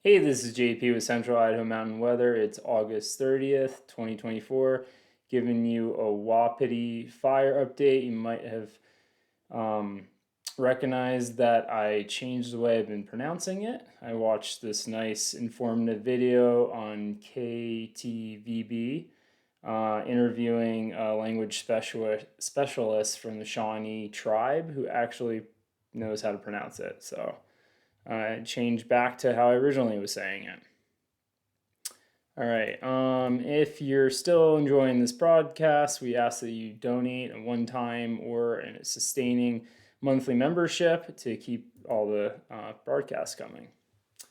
Hey, this is JP with Central Idaho Mountain Weather. It's August 30th, 2024, giving you a Wapiti fire update. You might have um, recognized that I changed the way I've been pronouncing it. I watched this nice informative video on KTVB interviewing a language specialist from the Shawnee tribe who actually knows how to pronounce it. So changed back to how I originally was saying it. All right. If you're still enjoying this broadcast, we ask that you donate a one-time or a sustaining monthly membership to keep all the broadcasts coming.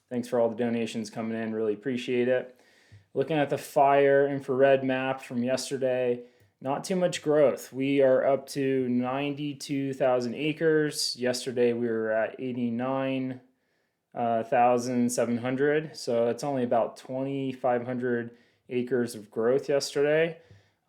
Thanks for all the donations coming in. Really appreciate it. Looking at the fire infrared map from yesterday, not too much growth. We are up to 92,000 acres. Yesterday we were at 89 1,700. So it's only about 2,500 acres of growth yesterday.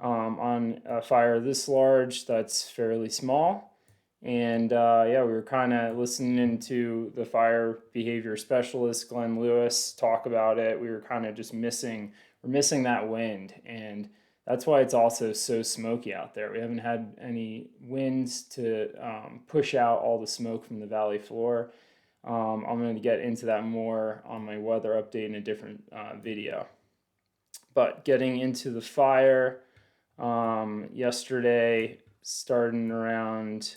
On a fire this large, that's fairly small. And yeah, we were kind of listening to the fire behavior specialist, Glenn Lewis, talk about it. We were kind of just we're missing that wind. And that's why it's also so smoky out there. We haven't had any winds to push out all the smoke from the valley floor. I'm going to get into that more on my weather update in a different video. But getting into the fire, yesterday, starting around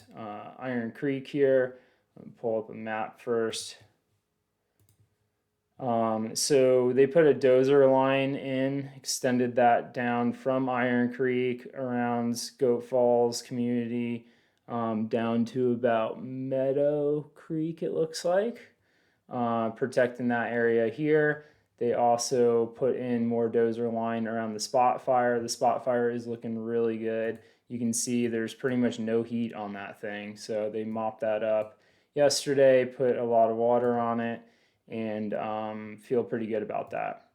Iron Creek here. Let me pull up a map first. So they put a dozer line in, extended that down from Iron Creek around Goat Falls community down to about Meadow Creek, it looks like, protecting that area here. They also put in more dozer line around the spot fire. The spot fire is looking really good. You can see there's pretty much no heat on that thing, so they mopped that up yesterday, put a lot of water on it, and feel pretty good about that.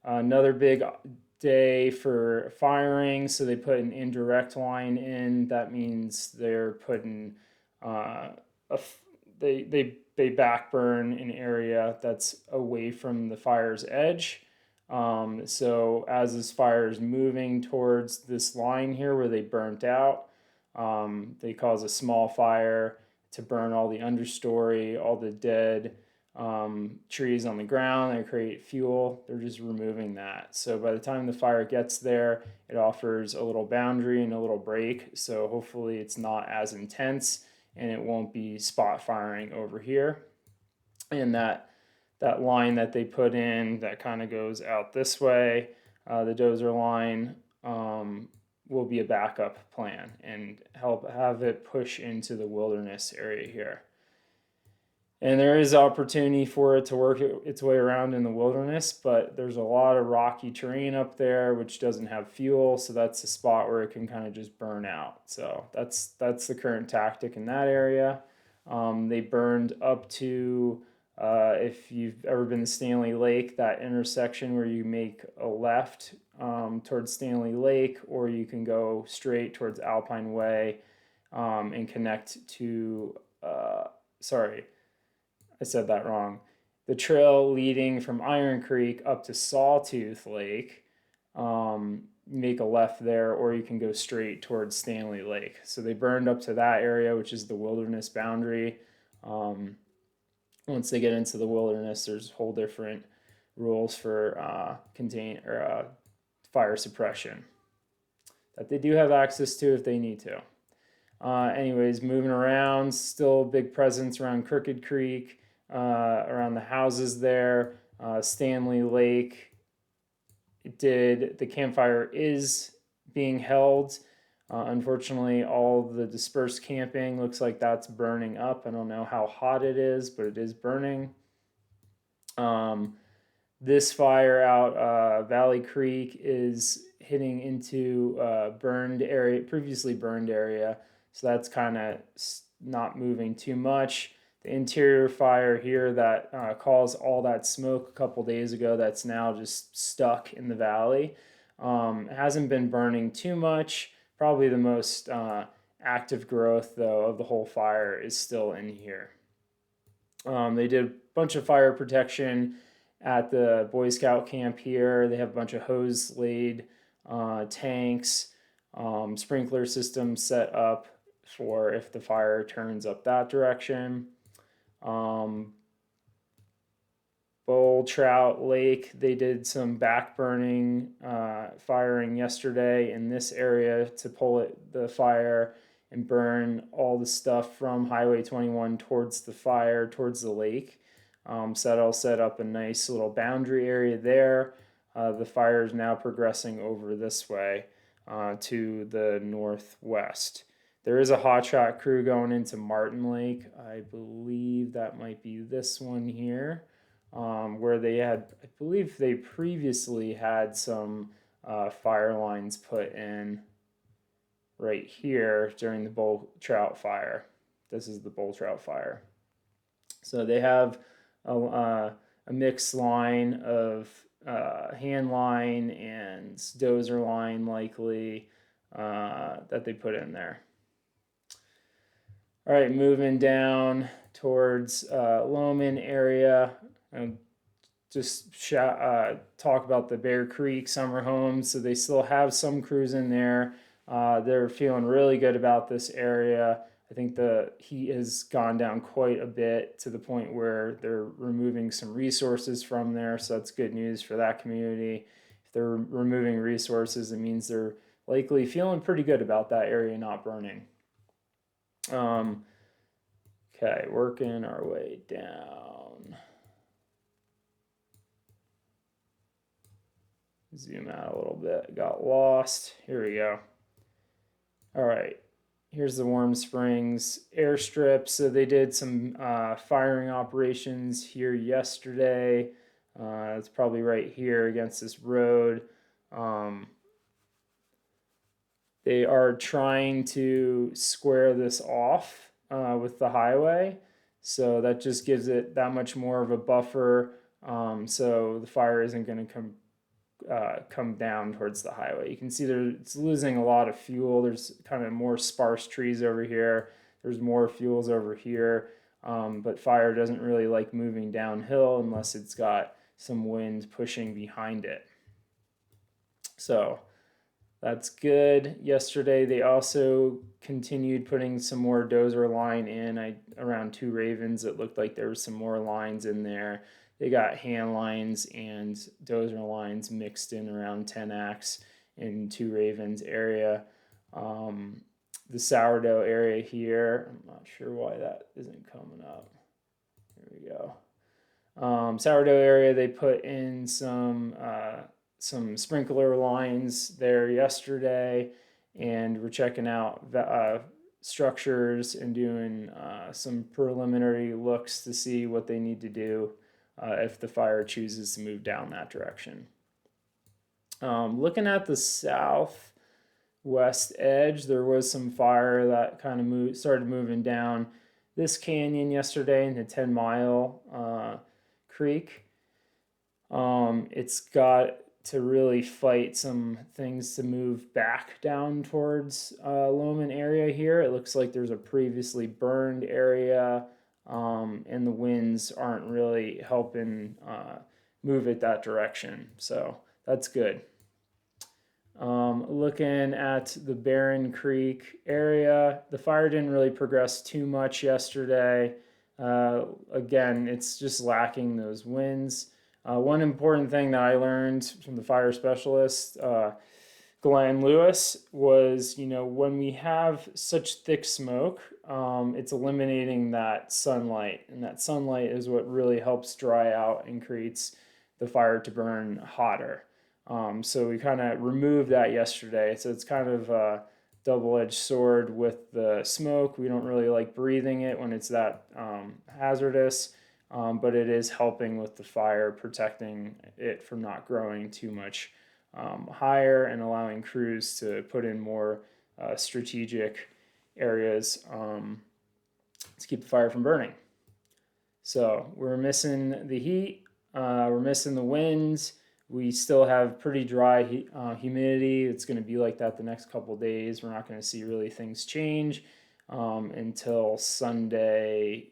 Another big day for firing, so they put an indirect line in. That means they're putting a they backburn an area that's away from the fire's edge. So as this fire is moving towards this line here where they burnt out, they cause a small fire to burn all the understory, all the dead trees on the ground. They create fuel. They're just removing that. So by the time the fire gets there, it offers a little boundary and a little break. So hopefully it's not as intense and it won't be spot firing over here. And that line that they put in that kind of goes out this way, the dozer line, will be a backup plan and help have it push into the wilderness area here. And there is opportunity for it to work its way around in the wilderness, but there's a lot of rocky terrain up there which doesn't have fuel, so that's a spot where it can kind of just burn out. So that's the current tactic in that area. They burned up to if you've ever been to Stanley Lake, that intersection where you make a left towards Stanley Lake, or you can go straight towards Alpine Way and connect to, sorry, I said that wrong. The trail leading from Iron Creek up to Sawtooth Lake, make a left there, or you can go straight towards Stanley Lake. So they burned up to that area, which is the wilderness boundary. Once they get into the wilderness, there's whole different rules for fire suppression that they do have access to if they need to. Anyways, moving around, still big presence around Crooked Creek, around the houses there. Stanley Lake, the campfire is being held. Unfortunately, all the dispersed camping looks like that's burning up. I don't know how hot it is, but it is burning. This fire out Valley Creek is hitting into previously burned area. So that's kind of not moving too much. The interior fire here that caused all that smoke a couple days ago, that's now just stuck in the valley. Hasn't been burning too much. Probably the most active growth, though, of the whole fire is still in here. They did a bunch of fire protection at the Boy Scout camp here. They have a bunch of hose laid, tanks, sprinkler system set up for if the fire turns up that direction. Bull Trout Lake, they did some back burning firing yesterday in this area to pull the fire and burn all the stuff from Highway 21 towards the fire, towards the lake. So that'll set up a nice little boundary area there. The fire is now progressing over this way to the northwest. There is a hot shot crew going into Martin Lake. I believe that might be this one here, where they had, I believe they previously had some fire lines put in right here during the bull trout fire. This is the bull trout fire. So they have a mixed line of hand line and dozer line likely that they put in there. All right, moving down towards Loman area. Just talk about the Bear Creek summer homes. So they still have some crews in there. They're feeling really good about this area. I think the heat has gone down quite a bit to the point where they're removing some resources from there. So that's good news for that community. If they're removing resources, it means they're likely feeling pretty good about that area not burning. Okay, working our way down. Zoom out a little bit. Got lost. Here we go. All right. Here's the Warm Springs airstrip. So they did some firing operations here yesterday. It's probably right here against this road. They are trying to square this off with the highway. So that just gives it that much more of a buffer. So the fire isn't going to come down towards the highway. You can see it's losing a lot of fuel. There's kind of more sparse trees over here. There's more fuels over here. But fire doesn't really like moving downhill unless it's got some wind pushing behind it. So that's good. Yesterday they also continued putting some more dozer line in. Around Two Ravens, it looked like there was some more lines in there. They got hand lines and dozer lines mixed in around 10 acts in Two Ravens area. The Sourdough area here, I'm not sure why that isn't coming up. Here we go. Sourdough area, they put in some sprinkler lines there yesterday, and we're checking out structures and doing some preliminary looks to see what they need to do if the fire chooses to move down that direction. Looking at the southwest edge, there was some fire that kind of started moving down this canyon yesterday into 10 Mile Creek. It's got to really fight some things to move back down towards Loman area here. It looks like there's a previously burned area, and the winds aren't really helping move it that direction. So that's good. Looking at the Barren Creek area, the fire didn't really progress too much yesterday. Again, it's just lacking those winds. One important thing that I learned from the fire specialist, Glenn Lewis, was, when we have such thick smoke, it's eliminating that sunlight, and that sunlight is what really helps dry out and creates the fire to burn hotter. So we kind of removed that yesterday. So it's kind of a double-edged sword with the smoke. We don't really like breathing it when it's that hazardous, but it is helping with the fire, protecting it from not growing too much higher and allowing crews to put in more strategic areas to keep the fire from burning. So we're missing the heat, we're missing the winds. We still have pretty dry humidity. It's going to be like that the next couple of days. We're not going to see really things change until Sunday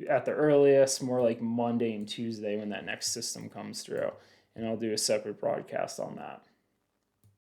at the earliest, more like Monday and Tuesday when that next system comes through. And I'll do a separate broadcast on that.